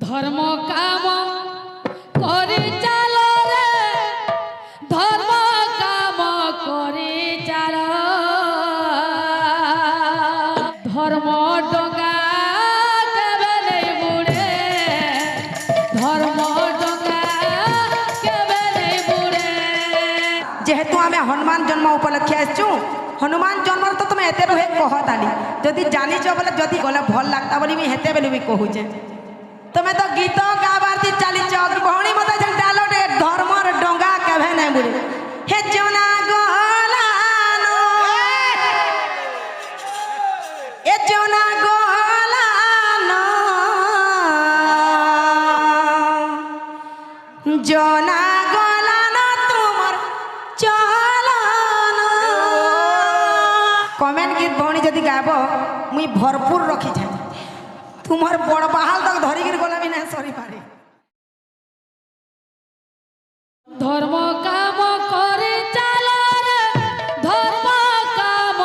ধর্ম কাম করে চালো রে, ধর্ম কাম করে চালো, ধর্ম ডঙ্গা কেবে নেই বুড়ে, ধর্ম ডঙ্গা কেবে নেই বুড়ে। যেহেতু আমি হনুমান জন্ম উপলক্ষে আসছু, হনুমান জন্ম তো তুমি এতে হে কহতানি, যদি জানিছ বলে যদি গলে ভাল লাগতা বলি আমি হেতে বেলি কহুছে। তুমি তো গীত গাবার দি চালিছ, ভৌণী মতো যেন ডালো রে ধর্মর ডঙ্গা কেভে নাই বুড়ে। হে জনা গলানো এ জনা গলানো জনা গলানো তোমার চলনো। কমেন্ট গীত ভৌণী যদি গাব মুই ভরপুর রখিছে, তোমার বড় বাহাল তক ধরিকির গলাবি না সরি পারে। ধর্ম কাম করে চালো রে, ধর্ম কাম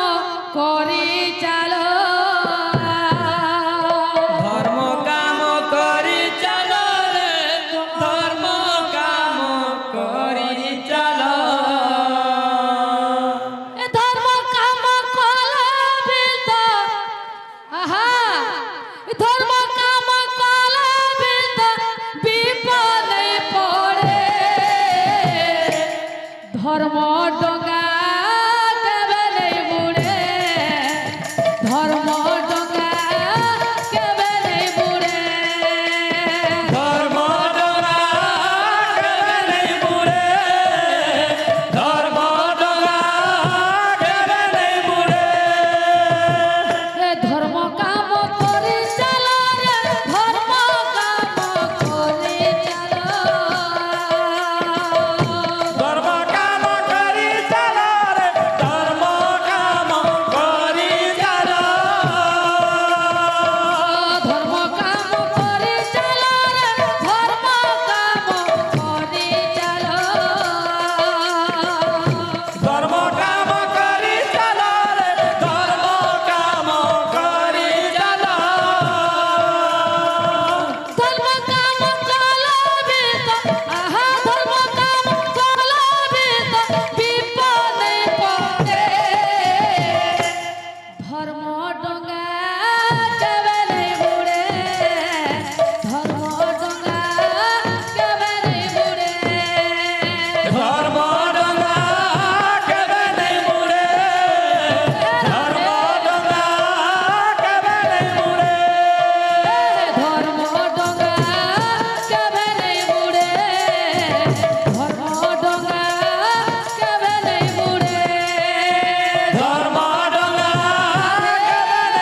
করে চালো, ধর্ম কাম করি চলো রে, ধর্ম কাম করি চলো। এ ধর্ম কাম করবি তো, আহা ধর্ম কাম করবি তো বিপদে পড়ে, ধর্ম ডঙ্গা কেবে নেই বুড়ে, ধর্ম ডঙ্গা কেবে নেই বুড়ে। ধর্ম ডঙ্গা কেবে নেই বুড়ে, ধর্ম ডঙ্গা কেবে নেই বুড়ে। এ ধর্ম কাম করে চালো রে, ধর্ম কাম করে চালো, ধর্ম কাম করি চলো রে, ধর্ম কাম করি চলো। ধর্ম কাম করে চালো রে, ধর্ম কাম করে চালো, ধর্ম কাম করি চলো রে, ধর্ম কাম করি চলো। ধর্ম কাম করবি তো, আহা ধর্ম কাম করবি তো বিপদে পড়ে, ধর্ম ডঙ্গা কেবে নেই বুড়ে, ধর্ম ডঙ্গা কেবে নেই বুড়ে। ধর্ম ডঙ্গা কেবে নেই বুড়ে, ধর্ম ডঙ্গা কেবে নেই বুড়ে। ধর্ম ডঙ্গা কেবে নেই বুড়ে, ধর্ম ডঙ্গা কেবে নেই বুড়ে। ধর্ম ডঙ্গা কেবে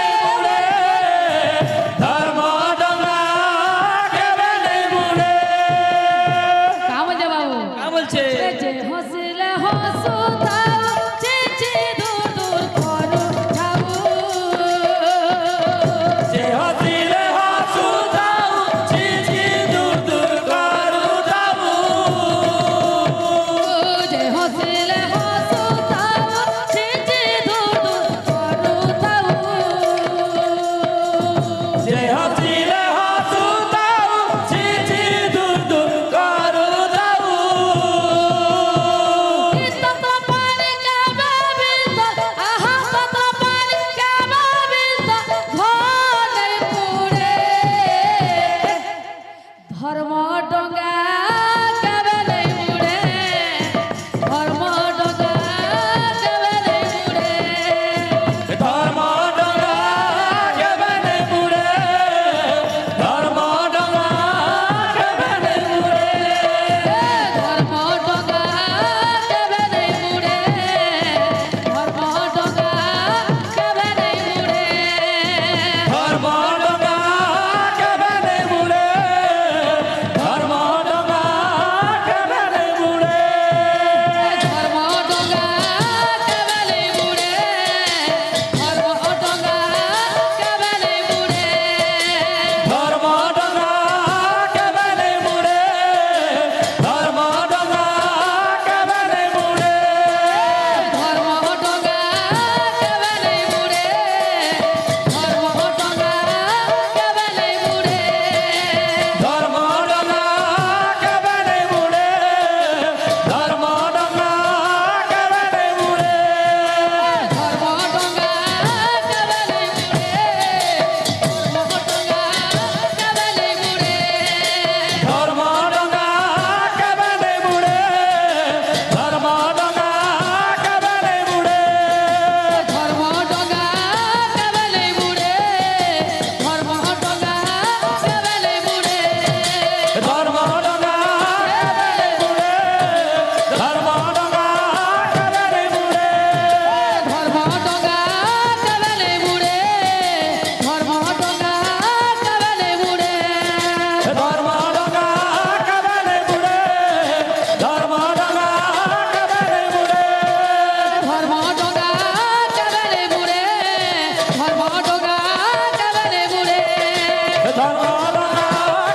ডোগা কেমনে বুড়ে ধর্ম ডঙ্গা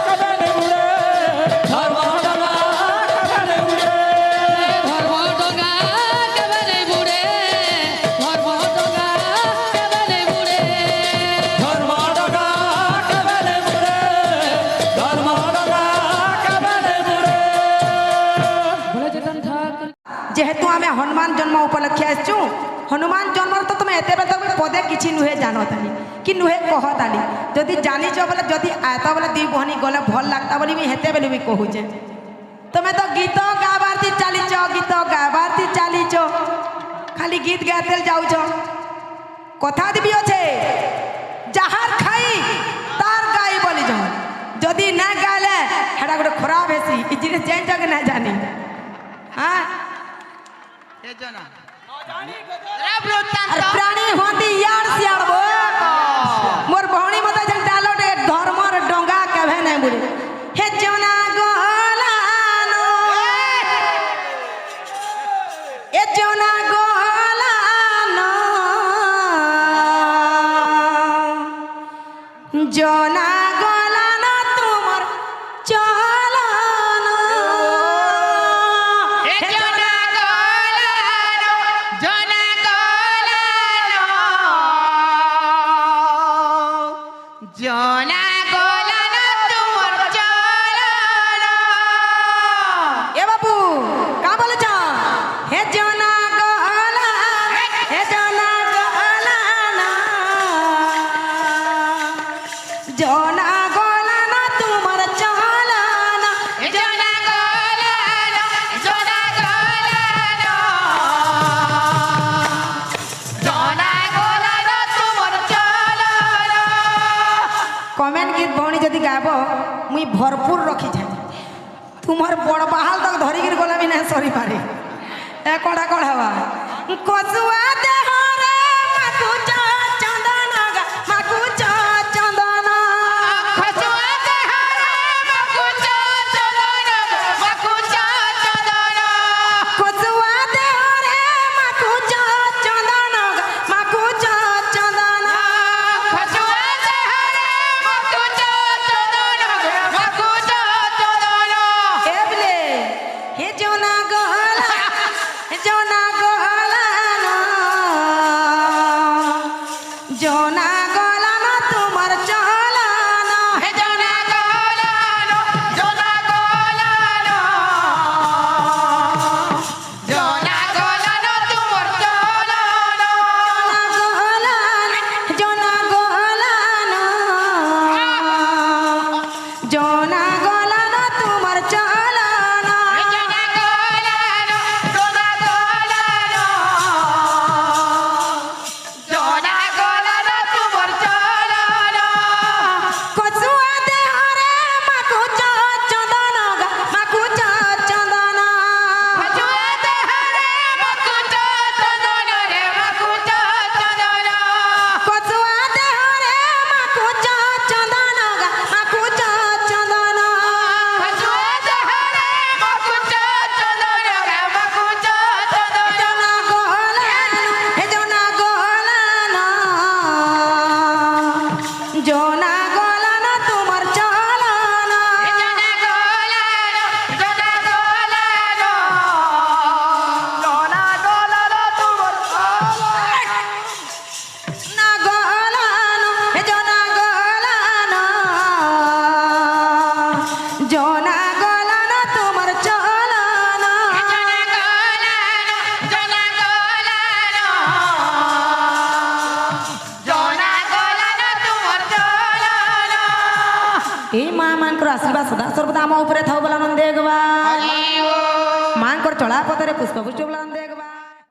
কেমনে বুড়ে ধর্ম ডঙ্গা কেমনে বুড়ে ধর্ম ডোগা কেমনে বুড়ে ধর্ম ডোগা কেমনে বুড়ে ধর্ম ডঙ্গা কেমনে বুড়ে ধর্ম ডঙ্গা কেমনে বুড়ে বলে যেতেন ঠাকুর যেহেতু আমি হনুমান জন্ম উপলক্ষে আসছু হনুমান জন্মর তো তুমি এতবে তুমি পদে কিছু নুহে জানো তালি কি নুহে কহ তালি যদি জানিছ বলে যদি আয়তা বলে দুই ভনী গলে ভাল লাগতা বলি আমি হেতে বেলি কহুছে তুমি তো গীত গাবার তি চালিছ গীত গাবার তি চালিছ খালি গীত গাইতে যাউছ কথা দিবি আছে যাহার খাই তার গাই বলি যাও যদি না গাইলে সেটা গোটে খারাপ হেসি এই জিনিস জানিছ কি না জানি হ্যাঁ আর প্রাণী হতি ইয়ার সিয়ার বো মোর ভৌणी মতে যেন ডালটে ধর্মর ডঙ্গা কেভে নাই বুড়ি হে জনা গলানো এ জনা গলানো জনা গলানো তোমার চলানো এ বাবু কা বলেছ হে জনা গলা হে জনা গলা না জনা গলা না তোমার চলা না কমেন্ট গীত ভৌणी যদি গাব মুই ভরপুর রখিছে তোমার বড় বাহাল তক ধরিকির গলা বি না সরি পারে এ কড়া কড়াবা কসুয়া দেহরে মাকুচ চন্দন গা মাকুচ চন্দন কসুয়া দেহরে মাকুচ চন্দন গা মাকুচ চন্দন এবলে হে জনা গলা জনা গলা না জনা গলা না তোমার চলা না জনা গলা না জনা গলা না তোমার চলা না কসুয়া দেহরে মাকুচ চন্দন গা মাকুচ চন্দন কসুয়া দেহরে মাকুচ চন্দন গা মাকুচ চন্দন জনা গলা হে জনা গলা না জনা গলা না তোমার চলা না না গলা না হে জনা গলা না জনা গলা না তোমার চলা না এই মা মাଙ୍କର ଆଶୀର୍ବାଦ ସଦା ସର୍ବଦା ଆମ ଉପରେ ଥାଉ ବୋଲା ନନ୍ଦେଗବା ମାଙ୍କର ଚଳା ପଥରେ ପୁଷ୍ପ ପୁଷ୍ପ ବୋଲା ନନ୍ଦେଗବା